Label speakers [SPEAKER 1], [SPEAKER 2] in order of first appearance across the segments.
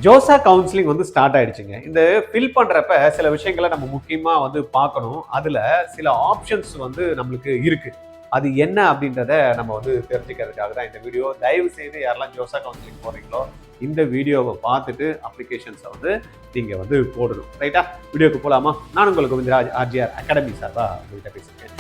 [SPEAKER 1] JoSAA counselling வந்து start ஆயிடுச்சுங்க. இந்த ஃபில் பண்றப்ப சில விஷயங்களை நம்ம முக்கியமா வந்து பார்க்கணும். அதுல சில ஆப்ஷன்ஸ் வந்து நம்மளுக்கு இருக்கு. அது என்ன அப்படின்றத நம்ம வந்து தெரிஞ்சுக்கிறதுக்காக தான் இந்த வீடியோ. தயவு செய்து யாரெல்லாம் ஜோசா கவுன்சிலிங் போறீங்களோ இந்த வீடியோவை பார்த்துட்டு அப்ளிகேஷன்ஸை வந்து நீங்க வந்து போடணும். ரைட்டா? வீடியோக்கு போலாமா? நான் உங்களுக்கு கோவிந்தராஜ் ஆர்ஜிஆர் அகாடமி சார்பா உங்கள்கிட்ட பேசியிருக்கேன்.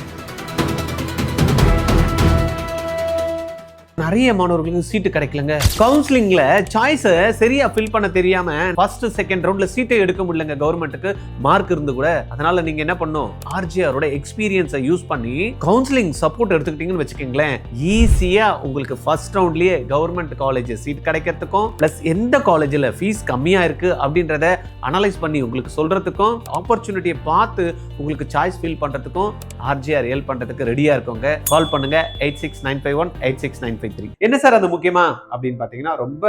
[SPEAKER 1] நிறைய மாணவர்களுக்கு சீட்டு கிடைக்கலங்க. கவுன்சிலிங்ல சாய்ஸை சரியா ஃபில் பண்ண தெரியாம ஃபர்ஸ்ட் செகண்ட் ரவுண்ட்ல சீட்டை எடுக்க முடியலங்க. கவர்மெண்ட்டுக்கு மார்க் இருந்து கூட. அதனால நீங்க என்ன பண்ணணும், ஆர்ஜிஆரோட எக்ஸ்பீரியன்ஸை யூஸ் பண்ணி கவுன்சிலிங் சப்போர்ட் எடுத்துக்கிட்டீங்கன்னு வச்சுக்கோங்களேன், ஈஸியா உங்களுக்கு ஃபர்ஸ்ட் ரவுண்ட்லயே கவர்மெண்ட் காலேஜ் சீட் கிடைக்கிறதுக்கும் பிளஸ் எந்த காலேஜ்ல ஃபீஸ் கம்மியா இருக்கு அப்படின்றத அனலைஸ் பண்ணி உங்களுக்கு சொல்றதுக்கும் ஆப்பர்ச்சுனிட்டியை பார்த்து உங்களுக்கு சாய்ஸ் ஃபில் பண்றதுக்கும் ஆர்ஜிஆர் ஹெல்ப் பண்றதுக்கு ரெடியா இருக்கோங்க. கால் பண்ணுங்க 8695186953. என்ன சார் அது முக்கியமா அப்படின்னு பாத்தீங்கன்னா ரொம்ப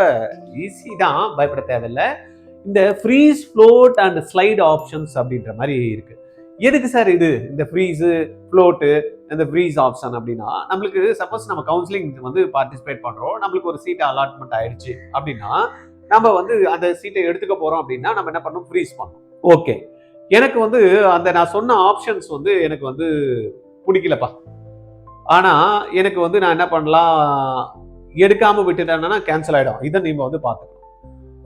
[SPEAKER 1] ஈஸி தான், பயப்பட தேவையில்லை. இந்த freeze, float and slide options அப்படின்ற மாதிரி இருக்கு. எதுக்கு சார் இது? இந்த ஃப்ரீஸ், ஃப்ளோட்டு, இந்த ஃப்ரீஸ் ஆப்ஷன் அப்படின்னா நம்மளுக்கு சப்போஸ் நம்ம கவுன்சிலிங் வந்து பார்ட்டிசிபேட் பண்றோம், நம்மளுக்கு ஒரு சீட் அலாட்மெண்ட் ஆயிடுச்சு அப்படின்னா நம்ம வந்து அந்த சீட்டை எடுத்துக்க போறோம் அப்படின்னா நம்ம என்ன பண்ணணும், ஃப்ரீஸ் பண்ணணும். ஓகே, எனக்கு வந்து அந்த நான் சொன்ன ஆப்ஷன்ஸ் வந்து எனக்கு வந்து பிடிக்கலப்பா. ஆனா எனக்கு வந்து நான் என்ன பண்ணலாம், எடுக்காம விட்டுட்டேன்னா கேன்சல் ஆயிடும். இதை நீங்க வந்து பார்த்துக்கணும்.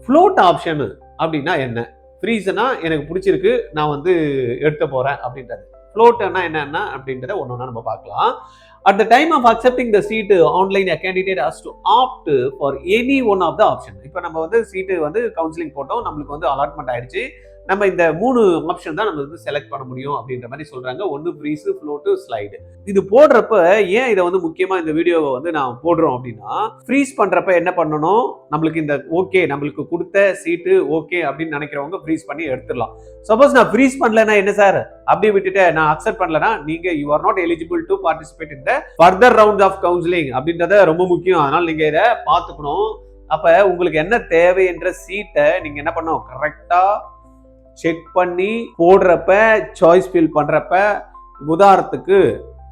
[SPEAKER 1] ஃப்ளோட் ஆப்ஷன் அப்படின்னா என்ன? ஃப்ரீஸ்னா எனக்கு பிடிச்சிருக்கு, நான் வந்து எடுத்து போறேன் அப்படின்றது. ஃப்ளோட்னா என்னன்னா அப்படின்றத ஒன்னொன்னா நம்ம பார்க்கலாம். At the time of accepting the seat online, a candidate has to opt for any one of the option. இப்போ நம்ம வந்து சீட்டு வந்து கவுன்சிலிங் போட்டோம், நம்மளுக்கு வந்து அலாட்மெண்ட் ஆயிடுச்சு, நம்ம இந்த 3 ஆப்ஷன் தான் நம்ம வந்து செலக்ட் பண்ண முடியும் அப்படின்ற மாதிரி சொல்றாங்க. ஒன்று ஃப்ரீஸ், ஃப்ளோட்டு, ஸ்லைடு. இது போடுறப்ப ஏன் இதை வந்து முக்கியமா இந்த வீடியோவை வந்து நான் போடுறோம் அப்படின்னா, ஃப்ரீஸ் பண்றப்ப என்ன பண்ணணும், நம்மளுக்கு இந்த ஓகே நம்மளுக்கு கொடுத்த சீட்டு ஓகே அப்படின்னு நினைக்கிறவங்க ஃப்ரீஸ் பண்ணி எடுத்துடலாம். சப்போஸ் நான் ஃப்ரீஸ் பண்ணலன்னா என்ன சார் அப்படி விட்டுட்டு நான் அக்செப்ட் பண்ணலன்னா நீங்க you are not eligible to participate in the further round of counselling அப்படின்றத ரொம்ப முக்கியம். அதனால நீங்க இதை பார்த்துக்கணும். அப்ப உங்களுக்கு என்ன தேவை என்ற சீட்டை நீங்க என்ன பண்ணணும், கரெக்டா செக் பண்ணி போடுறப்ப, சாய்ஸ் ஃபில் பண்றப்ப. உதாரணத்துக்கு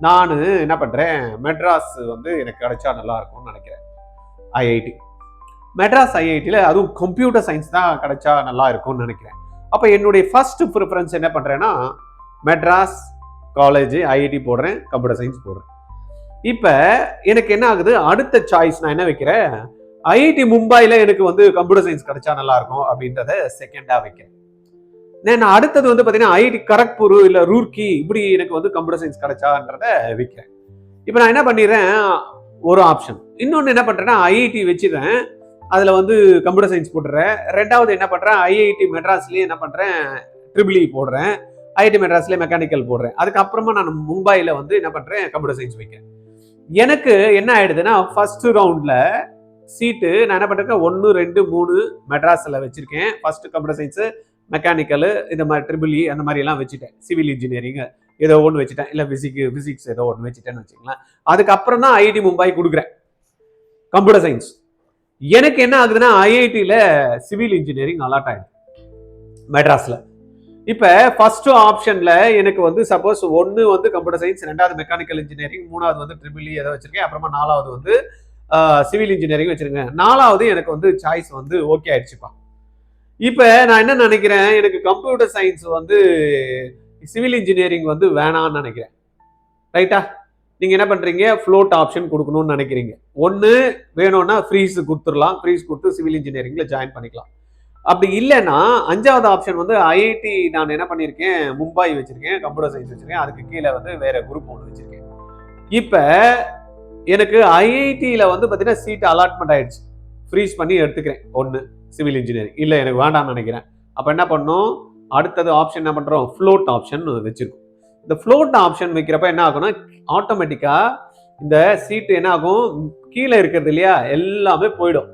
[SPEAKER 1] நான் என்ன பண்றேன், மெட்ராஸ் வந்து எனக்கு கிடைச்சா நல்லா இருக்கும்னு நினைக்கிறேன். ஐஐடி, மெட்ராஸ் ஐஐடியில் அதுவும் கம்ப்யூட்டர் சயின்ஸ் தான் கிடைச்சா நல்லா இருக்கும்னு நினைக்கிறேன். அப்போ என்னுடைய ஃபர்ஸ்ட் ப்ரிஃபரன்ஸ் என்ன பண்றேன்னா மெட்ராஸ் காலேஜ் ஐஐடி போடுறேன், கம்ப்யூட்டர் சயின்ஸ் போடுறேன். இப்போ எனக்கு என்ன ஆகுது, அடுத்த சாய்ஸ் நான் என்ன வைக்கிறேன், ஐஐடி மும்பையில் எனக்கு வந்து கம்ப்யூட்டர் சயின்ஸ் கிடைச்சா நல்லா இருக்கும் அப்படின்றத செகண்டா வைக்கிறேன். நான் அடுத்தது வந்து பார்த்தீங்கன்னா ஐஐடி கரக்பூர் இல்லை ரூர்க்கி இப்படி எனக்கு வந்து கம்ப்யூட்டர் சயின்ஸ் கிடைச்சான்றத வைக்கிறேன். இப்போ நான் என்ன பண்ணிடுறேன், ஒரு ஆப்ஷன். இன்னொன்று என்ன பண்ணுறேன்னா ஐஐடி வச்சிடுறேன், அதில் வந்து கம்ப்யூட்டர் சயின்ஸ் போட்டுறேன். ரெண்டாவது என்ன பண்ணுறேன், ஐஐடி மெட்ராஸ்லேயே என்ன பண்ணுறேன், ட்ரிபிள் இ போடுறேன், ஐஐடி மெட்ராஸ்லேயே மெக்கானிக்கல் போடுறேன். அதுக்கப்புறமா நான் மும்பையில் வந்து என்ன பண்ணுறேன், கம்ப்யூட்டர் சயின்ஸ் வைக்கிறேன். எனக்கு என்ன ஆயிடுதுன்னா ஃபர்ஸ்ட் ரவுண்டில் சீட்டு நான் என்ன பண்ணுறேன், 1, 2, 3 மெட்ராஸில் வச்சிருக்கேன். ஃபர்ஸ்ட் கம்ப்யூட்டர் சயின்ஸு, மெக்கானிக்கல், இந்த மாதிரி ட்ரிபிள் இ அந்த மாதிரி எல்லாம் வச்சுட்டேன். சிவில் இன்ஜினியரிங் ஏதோ ஒன்று வச்சுட்டேன், இல்லை பிசிக்ஸ் ஏதோ ஒன்று வச்சுட்டேன்னு வச்சுக்கலாம். அதுக்கப்புறம் தான் ஐஐடி மும்பை கொடுக்குறேன் கம்ப்யூட்டர் சயின்ஸ். எனக்கு என்ன ஆகுதுன்னா ஐஐடியில் சிவில் இன்ஜினியரிங் அலாட் ஆயிடுது மெட்ராஸில். இப்போ ஃபர்ஸ்ட் ஆப்ஷன்ல எனக்கு வந்து சப்போஸ் 1 வந்து கம்ப்யூட்டர் சயின்ஸ், 2வது மெக்கானிக்கல் இன்ஜினியரிங், 3வது வந்து ட்ரிபிள் இ ஏதோ வச்சிருக்கேன், அப்புறமா 4வது வந்து சிவில் இன்ஜினியரிங் வச்சிருக்கேன். 4வது எனக்கு வந்து சாய்ஸ் வந்து ஓகே ஆயிடுச்சுப்பா. இப்ப நான் என்ன நினைக்கிறேன், எனக்கு கம்ப்யூட்டர் சயின்ஸ் வந்து சிவில் இன்ஜினியரிங் வந்து வேணான்னு நினைக்கிறேன். ரைட்டா? நீங்க என்ன பண்றீங்க, ஃப்ளோட் ஆப்ஷன் கொடுக்கணும்னு நினைக்கிறீங்க. ஒன்று வேணும்னா ஃப்ரீஸ் கொடுத்துடலாம், ஃப்ரீஸ் கொடுத்து சிவில் இன்ஜினியரிங்ல ஜாயின் பண்ணிக்கலாம். அப்படி இல்லைன்னா 5வது ஆப்ஷன் வந்து ஐஐடி நான் என்ன பண்ணியிருக்கேன், மும்பை வச்சிருக்கேன், கம்ப்யூட்டர் சயின்ஸ் வச்சிருக்கேன், அதுக்கு கீழே வந்து வேற குரூப் ஒன்று வச்சிருக்கேன். இப்ப எனக்கு ஐஐடியில வந்து பார்த்தீங்கன்னா சீட் அலாட்மெண்ட் ஆயிடுச்சு, ஃப்ரீஸ் பண்ணி எடுத்துக்கிறேன். 1 சிவில் இன்ஜினியரிங், இல்லை எனக்கு வேண்டாம்னு நினைக்கிறேன். அப்போ என்ன பண்ணணும், அடுத்தது ஆப்ஷன் என்ன பண்ணுறோம், ஃப்ளோட் ஆப்ஷன் வச்சிருக்கோம். இந்த ஃப்ளோட் ஆப்ஷன் வைக்கிறப்ப என்ன ஆகும்னா ஆட்டோமேட்டிக்காக இந்த சீட்டு என்ன ஆகும், கீழே இருக்கிறது இல்லையா எல்லாமே போயிடும்.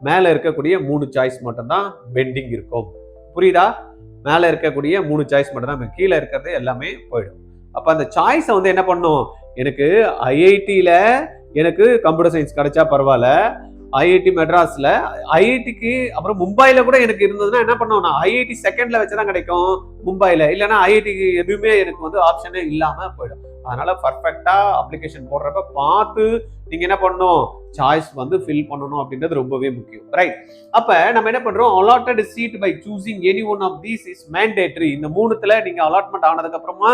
[SPEAKER 1] மேலே இருக்கக்கூடிய 3 சாய்ஸ் மட்டும்தான் பெண்டிங் இருக்கும். புரியுதா? மேலே இருக்கக்கூடிய 3 சாய்ஸ் மட்டும் தான், கீழே இருக்கிறது எல்லாமே போயிடும். அப்போ அந்த சாய்ஸை வந்து என்ன பண்ணும், எனக்கு ஐஐடியில் எனக்கு கம்ப்யூட்டர் சயின்ஸ் கிடைச்சா பரவாயில்ல, ஐஐடி மெட்ராஸ்ல, ஐஐடிக்கு அப்புறம் மும்பைல கூட எனக்கு இருந்ததுன்னா என்ன பண்ணுவேன், ஐஐடி செகண்ட்ல வச்சுதான் கிடைக்கும் மும்பைல, இல்லைன்னா ஐஐடிக்கு எதுவுமே எனக்கு வந்து ஆப்ஷனே இல்லாம போயிடும். அதனால பர்ஃபெக்டா அப்ளிகேஷன் போடுறப்ப பார்த்து நீங்க என்ன பண்ணணும், சாய்ஸ் வந்து ஃபில் பண்ணணும் அப்படின்றது ரொம்பவே முக்கியம். ரைட், அப்ப நம்ம என்ன பண்றோம், allotted seat by choosing any one of these is mandatory. இந்த மூணுத்துல நீங்க அலாட்மெண்ட் ஆனதுக்கு அப்புறமா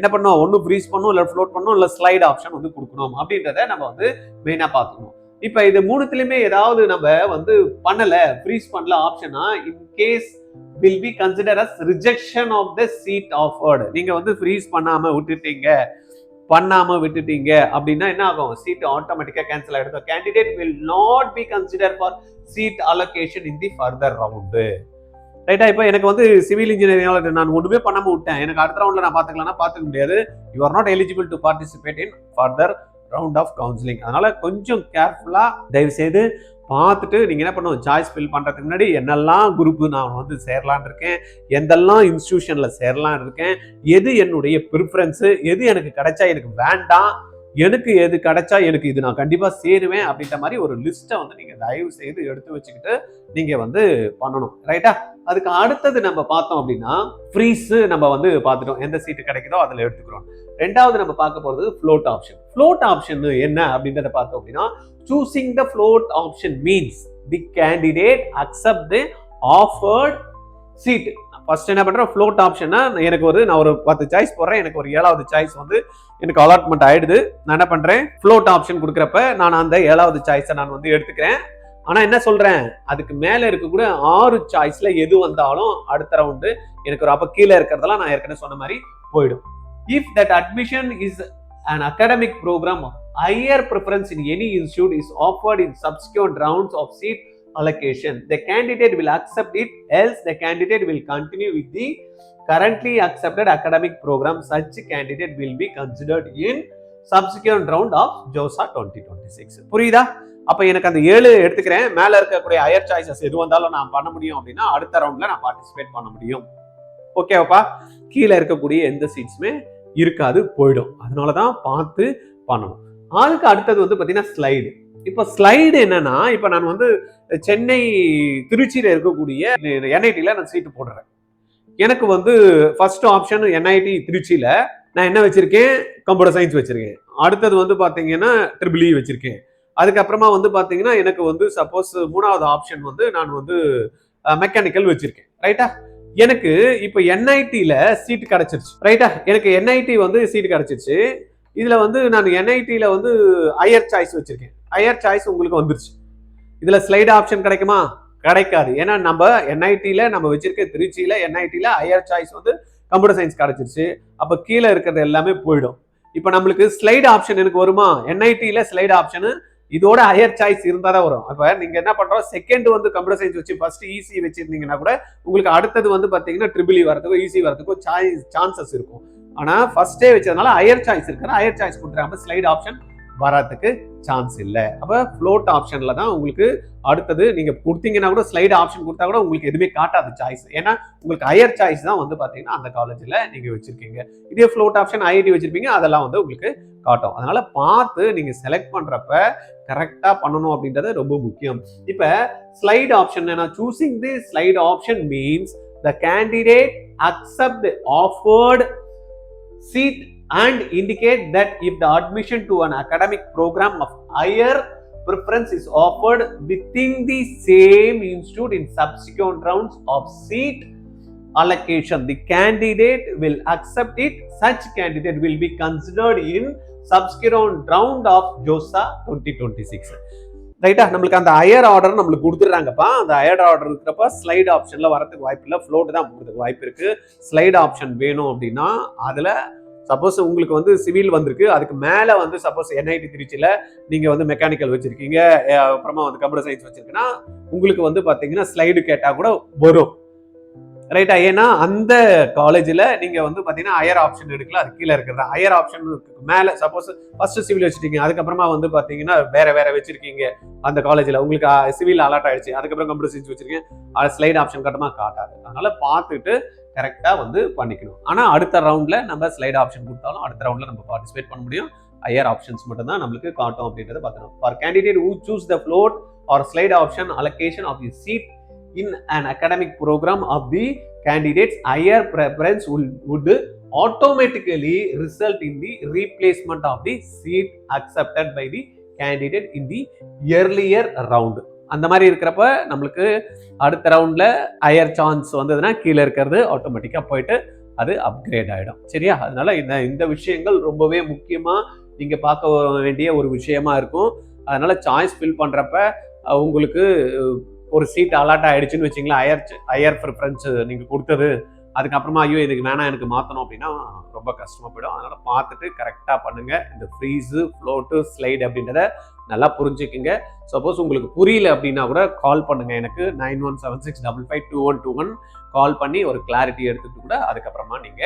[SPEAKER 1] என்ன பண்ணணும், ஒன்னு ஃப்ரீஸ் பண்ணணும், இல்ல ஃப்ளோட் பண்ணணும், இல்ல ஸ்லைட் ஆப்ஷன் வந்து கொடுக்கணும் அப்படின்றத நம்ம வந்து மெயினா பார்த்துக்கணும். இப்ப இது மூணுத்துலயுமே ஏதாவது நம்ம வந்து பண்ணல, ஃப்ரீஸ் பண்ணல ஆப்ஷனா, in case will be considered as rejection of the seat offered. நீங்க வந்து ஃப்ரீஸ் பண்ணாம விட்டுட்டீங்க அப்படின்னா என்ன ஆகும், சீட் ஆட்டோமேட்டிக்கா கேன்சல் ஆயிடும். Candidate will not be considered for seat allocation in the further round. ரைட்டா, இப்போ எனக்கு வந்து சிவில் இன்ஜினியரிங் நான் ஒண்ணுமே பண்ணாம விட்டேன், எனக்கு அடுத்த ரவுண்ட்ல நான் பார்த்துக்க முடியாது. You are not eligible to participate in further round of counselling. அதனால கொஞ்சம் கேர்ஃபுல்லா தயவு செய்து பார்த்துட்டு நீங்க என்ன பண்ணுவோம், சாய்ஸ் ஃபில் பண்றதுக்கு முன்னாடி என்னெல்லாம் குரூப் நான் வந்து சேரலான் இருக்கேன், எந்தெல்லாம் இன்ஸ்டிடியூஷன்ல சேரலாம் இருக்கேன், எது என்னுடைய ப்ரிஃபரன்ஸ், எது எனக்கு கிடைச்சா எனக்கு வேண்டாம், எனக்கு எது கிடைச்சா எனக்கு இது நான் கண்டிப்பா சேருவேன் அப்படின்ற மாதிரி ஒரு லிஸ்ட்டை வந்து நீங்க தயவு செய்து எடுத்து வச்சுக்கிட்டு நீங்க வந்து பண்ணணும். ரைட்டா, அதுக்கு அடுத்தது நம்ம பார்த்தோம் அப்படின்னா ஃப்ரீஸ் நம்ம வந்து பார்த்துட்டோம், எந்த சீட்டு கிடைக்குதோ அதில் எடுத்துக்கிறோம். ரெண்டாவது நம்ம பார்க்க போறது ஃப்ளோட் ஆப்ஷன். ஃப்ளோட் ஆப்ஷன் என்ன அப்படின்றத பார்த்தோம் அப்படின்னா, choosing the float option means the candidate accept the offered seat. First என்ன பண்றேன், ஃப்ளோட் ஆப்ஷன்னா எனக்கு நான் ஒரு 10 சாய்ஸ் போடுறேன், எனக்கு ஒரு 7வது சாய்ஸ் வந்து எனக்கு அலாட்மெண்ட் ஆயிடுது. நான் என்ன பண்றேன், ஃப்ளோட் ஆப்ஷன் கொடுக்குறப்ப நான் அந்த 7வது சாய்ஸை நான் வந்து எடுத்துக்கிறேன். ஆனா என்ன சொல்றேன், அதுக்கு மேல இருக்கக்கூடிய 6 சாய்ஸ்ல எது வந்தாலும் அடுத்த ரவுண்டு எனக்கு ஒரு அப்ப கீழே இருக்கிறதெல்லாம் நான் ஏற்கனவே சொன்ன மாதிரி போயிடும். If that admission is an academic program of higher preference in any institute is offered in subsequent rounds of seat allocation, the candidate will accept it, else the candidate will continue with the currently accepted academic program. Such candidate will be considered in subsequent round of JOSA 2026. புரியுதா? அப்ப எனக்கு அந்த 7 எடுத்துக்கிறேன், மேல இருக்கக்கூடிய higher choices எது வந்தாலும் நான் பண்ண முடியும் அப்படின்னா அடுத்த ரவுண்ட்ல நான் பார்ட்டிசிபேட் பண்ண முடியும். ஓகேவாப்பா, கீழே இருக்கக்கூடிய எந்த சீட்ஸுமே இருக்காது, போயிடும். அதனாலதான் பார்த்து பண்ணணும். அதுக்கு அடுத்தது வந்து பாத்தீங்கன்னா ஸ்லைடு. இப்ப ஸ்லைடு என்னன்னா, இப்ப நான் வந்து சென்னை திருச்சியில இருக்கக்கூடிய என்ஐடில நான் சீட்டு போடுறேன். எனக்கு வந்து ஃபர்ஸ்ட் ஆப்ஷன் என்ஐடி திருச்சியில நான் என்ன வச்சிருக்கேன், கம்ப்யூட்டர் சயின்ஸ் வச்சிருக்கேன். அடுத்தது வந்து பாத்தீங்கன்னா ட்ரிபிள் வச்சிருக்கேன். அதுக்கப்புறமா வந்து பாத்தீங்கன்னா எனக்கு வந்து சப்போஸ் 3வது ஆப்ஷன் வந்து நான் வந்து மெக்கானிக்கல் வச்சிருக்கேன். ரைட்டா, எனக்கு இப்ப என்ஐடில சீட் கிடைச்சிருச்சு. ரைட்டா, எனக்கு என்ஐடி வந்து சீட் கிடைச்சிருச்சு. இதுல வந்து நான் என்ஐடில வந்து ஹையர் சாய்ஸ் வச்சிருக்கேன். ஹையர் சாய்ஸ் உங்களுக்கு வந்துருச்சு. இதுல ஸ்லைட் ஆப்ஷன் கிடைக்குமா? கிடைக்காது. ஏன்னா நம்ம என்ஐடில நம்ம வச்சிருக்க திருச்சியில என்ஐடில ஹையர் சாய்ஸ் வந்து கம்ப்யூட்டர் சயின்ஸ் கிடைச்சிருச்சு. அப்ப கீழே இருக்கிறது எல்லாமே போயிடும். இப்ப நம்மளுக்கு ஸ்லைட் ஆப்ஷன் எனக்கு வருமா? என்ஐடில ஸ்லைட் ஆப்ஷன் இதோட ஹையர் சாய்ஸ் இருந்தா தான் வரும். அப்ப நீங்க என்ன பண்றோம், செகண்ட் வந்து கம்ப்யூட்டர் சயின்ஸ் வச்சு ஃபர்ஸ்ட் ஈஸி வச்சிருந்தீங்கன்னா கூட உங்களுக்கு அடுத்தது வந்து பாத்தீங்கன்னா ட்ரிபிள் வரதுக்கோ ஈஸி வரதுக்கோ சான்சஸ் இருக்கும். ஆனா ஃபர்ஸ்டே வச்சதுனால ஹையர் சாய்ஸ் இருக்கிற ஹையர் சாய்ஸ் கொடுத்துறாங்க, ஸ்லைட் ஆப்ஷன் வரதுக்கு சான்ஸ் இல்லை. அப்ப ஃப்ளோட் ஆப்ஷன்ல தான் உங்களுக்கு அடுத்தது நீங்க கொடுத்தீங்கன்னா கூட ஸ்லைட் ஆப்ஷன் கொடுத்தா கூட உங்களுக்கு எதுவுமே காட்டாது சாய்ஸ். ஏன்னா உங்களுக்கு ஹையர் சாய்ஸ் தான் வந்து பாத்தீங்கன்னா அந்த காலேஜ்ல நீங்க வச்சிருக்கீங்க. இதே ஃப்ளோட் ஆப்ஷன் ஐஐடி வச்சிருப்பீங்க, அதெல்லாம் வந்து உங்களுக்கு காட்டும். அதனால பார்த்து நீங்க செலக்ட் பண்றப்ப கரெக்டா பண்ணணும் அப்படின்றது ரொம்ப முக்கியம். இப்ப ஸ்லைட் ஆப்ஷன் என்ன, choosing the slide option means the candidate accept the offered seat and indicate that if the admission to an academic program of higher preference is offered within the same institute in subsequent rounds of seat allocation, the candidate will accept it. Such candidate will be considered in subsequent round of JOSA 2026. ரைட்டா, நம்மளுக்கு அந்த higher order நம்மளுக்கு கொடுத்துட்றாங்கப்பா. அந்த higher order இருக்கிறப்ப slide ஆப்ஷன்ல வரதுக்கு வாய்ப்பு இல்லை, ஃப்ளோட் தான் போகிறதுக்கு வாய்ப்பு இருக்கு. ஸ்லைட் ஆப்ஷன் வேணும் அப்படின்னா அதுல சப்போஸ் உங்களுக்கு வந்து சிவில் வந்திருக்கு, அதுக்கு மேல வந்து சப்போஸ் என்ஐடி திருச்சியில நீங்க வந்து மெக்கானிக்கல் வச்சிருக்கீங்க, அப்புறமா வந்து கம்ப்யூட்டர் சயின்ஸ் வச்சிருக்கீங்கன்னா உங்களுக்கு வந்து பாத்தீங்கன்னா ஸ்லைடு கேட்டா கூட வரும். ரைட்டா, ஏன்னா அந்த காலேஜ்ல நீங்க வந்து பாத்தீங்கன்னா ஹையர் ஆப்ஷன் எடுக்கல, அது கீழே இருக்கிறதா. ஹையர் ஆப்ஷன் மேல சப்போஸ் ஃபர்ஸ்ட் சிவில் வச்சிருக்கீங்க, அதுக்கப்புறமா வந்து பாத்தீங்கன்னா வேற வச்சிருக்கீங்க அந்த காலேஜ்ல, உங்களுக்கு சிவில் அலாட் ஆயிடுச்சு, அதுக்கப்புறம் கம்ப்யூட்டர் சயின்ஸ் வச்சிருக்கீங்க, அது ஸ்லைட் ஆப்ஷன் கட்டமா காட்டாது. அதனால பார்த்துட்டு கரெக்டா வந்து பண்ணிக்கணும். ஆனா அடுத்த ரவுண்ட்ல நம்ம ஸ்லைட் ஆப்ஷன் கொடுத்தாலும் அடுத்த ரவுண்ட்ல நம்ம பார்ட்டிசிபேட் பண்ண முடியும். ஹையர் ஆப்ஷன்ஸ் மட்டும் தான் நம்மளுக்கு காட்டும் அப்படின்றத பார்க்கணும். For candidate who choose the float or slide option allocation of the seat in an academic program of the candidates higher preference would automatically result in the replacement of the seat accepted by the candidate in the earlier round. அந்த மாதிரி இருக்கிறப்ப நம்மளுக்கு அடுத்த ரவுண்ட்ல higher chance வந்ததுன்னா கீழே இருக்கிறது ஆட்டோமேட்டிக்கா போயிட்டு அது அப்கிரேட் ஆயிடும். சரியா? அதனால இந்த விஷயங்கள் ரொம்பவே முக்கியமா நீங்க பார்க்க வேண்டிய ஒரு விஷயமா இருக்கும். அதனால சாய்ஸ் ஃபில் பண்றப்ப உங்களுக்கு ஒரு சீட் அலாட் ஆயிடுச்சுன்னு வச்சிங்களேன், ஹையர் ப்ரிஃபரன்ஸ் நீங்க கொடுத்தது, அதுக்கப்புறமா ஐயோ இதுக்கு வேணாம் எனக்கு மாற்றணும் அப்படின்னா ரொம்ப கஷ்டமா போயிடும். அதனால பார்த்துட்டு கரெக்டாக பண்ணுங்க. இந்த ஃப்ரீஸு, ஃப்ளோட்டு, ஸ்லைடு அப்படின்றத நல்லா புரிஞ்சுக்குங்க. சப்போஸ் உங்களுக்கு புரியல அப்படின்னா கூட கால் பண்ணுங்க எனக்கு 9176552121 கால் பண்ணி ஒரு கிளாரிட்டி எடுத்துட்டு கூட அதுக்கப்புறமா நீங்க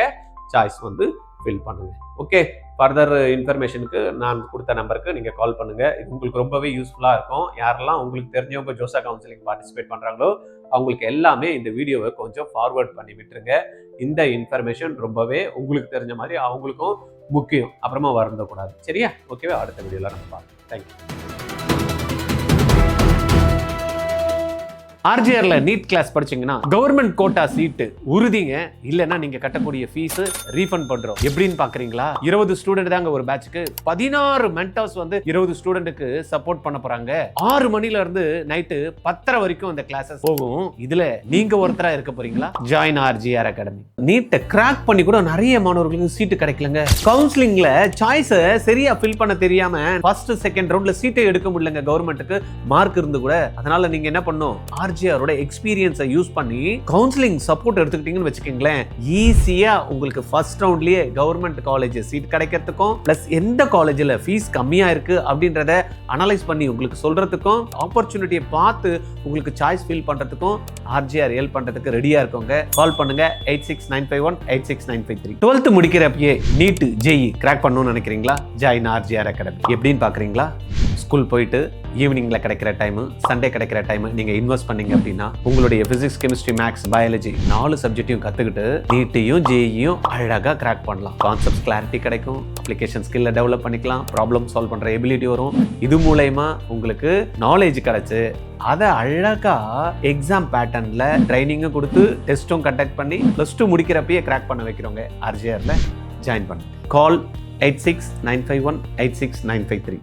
[SPEAKER 1] சாய்ஸ் வந்து ஃபில் பண்ணுங்க. ஓகே, ஃபர்தர் இன்ஃபர்மேஷனுக்கு நான் கொடுத்த நம்பருக்கு நீங்கள் கால் பண்ணுங்கள். இது உங்களுக்கு ரொம்பவே யூஸ்ஃபுல்லாக இருக்கும். யாரெல்லாம் உங்களுக்கு தெரிஞ்சவங்க ஜோசா கவுன்சிலிங் பார்ட்டிசிபேட் பண்ணுறாங்களோ அவங்களுக்கு எல்லாமே இந்த வீடியோவை கொஞ்சம் ஃபார்வர்ட் பண்ணி விட்டுருங்க. இந்த இன்ஃபர்மேஷன் ரொம்பவே உங்களுக்கு தெரிஞ்ச மாதிரி அவங்களுக்கும் முக்கியம். அப்புறமா வருந்தக்கூடாது. சரியா? ஓகேவா? அடுத்த வீடியோவில் நம்ம பார்க்கலாம். தேங்க்யூ. ஆர்ஜிஆர்ல நீட் கிளாஸ் படிச்சீங்கன்னா கவர்மெண்ட் கோட்டா சீட்டு உறுதிங்க. இல்லைன்னா நீங்க கட்டக்கூடிய ஃபீஸ் ரீஃபண்ட் பண்றோம். எப்படின்னு பாக்குறீங்களா? 20 ஸ்டூடெண்ட் தாங்க ஒரு பேட்சுக்கு. 16 மென்டர்ஸ் வந்து 20 ஸ்டூடெண்ட்டுக்கு சப்போர்ட் பண்ண போறாங்க. 6 மணில இருந்து நைட்டு 10:30 வரைக்கும் இந்த கிளாஸஸ் போகும். இதுல நீங்க ஒருத்தரா இருக்க போறீங்களா? Join RGR academy. நீட்டை கிராக் பண்ணி கூட நிறைய மாணவர்களுக்கு சீட்டு கிடைக்கலங்க. கவுன்சிலிங்ல சாய்ஸை சரியா ஃபில் பண்ண தெரியாம ஃபர்ஸ்ட் செகண்ட் ரவுண்ட்ல சீட்டை எடுக்க முடியலங்க கவர்மெண்ட்டுக்கு மார்க் இருந்து கூட. அதனால நீங்க என்ன பண்ணும்? ஆர்ஜிஆரோட எக்ஸ்பீரியன்ஸை யூஸ் பண்ணி கவுன்சிலிங் சப்போர்ட் எடுத்துக்கிட்டீங்கன்னு வச்சுக்கீங்களேன், ஈஸியா உங்களுக்கு ஃபர்ஸ்ட் ரவுண்ட்லயே கவர்மெண்ட் காலேஜ் சீட் கிடைக்கிறதுக்கும் பிளஸ் எந்த காலேஜ்ல ஃபீஸ் கம்மியா இருக்கு அப்படின்றத அனலைஸ் பண்ணி உங்களுக்கு சொல்றதுக்கும் ஆப்பர்ச்சுனிட்டியை பார்த்து உங்களுக்கு சாய்ஸ் ஃபில் பண்றதுக்கும் ஆர்ஜிஆர் ஹெல்ப் பண்றதுக்கு ரெடியா இருக்கவங்க கால் பண்ணுங்க 8695186953. 12th முடிக்கிறப்பயே நீட் ஜேஇ கிராக் பண்ணணும்னு நினைக்கிறீங்களா? Join RGR academy. எப்படின்னு பாக்குறீங்களா? ஸ்கூல் போயிட்டு ஈவினிங்ல கிடைக்கிற டைம், சண்டே கிடைக்கிற டைம் நீங்க இன்வெஸ்ட் பண்ணீங்க அப்படின்னா உங்களுடைய பிசிக்ஸ், கெமிஸ்ட்ரி, மேக்ஸ், பயாலஜி 4 சப்ஜெக்டையும் கத்துக்கிட்டு நீட்டையும் ஜேஇயும் அழகா கிராக் பண்ணலாம். கான்செப்ட் கிளாரிட்டி கிடைக்கும், அப்ளிகேஷன் ஸ்கில்ல டெவலப் பண்ணிக்கலாம், ப்ராப்ளம் சால்வ் பண்ற எபிலிட்டி வரும். இது மூலமா உங்களுக்கு நாலேஜ் கிடைச்சு அதை அழகா எக்ஸாம் பேட்டர்ன்ல ட்ரைனிங்கும் கொடுத்து டெஸ்ட்டும் கண்டக்ட் பண்ணி +2 முடிக்கிறப்பயே கிராக் பண்ண வைக்கிறவங்க ஆர்ஜிஆர்ல ஜாயின் பண்ணுங்க. கால் 8695186953.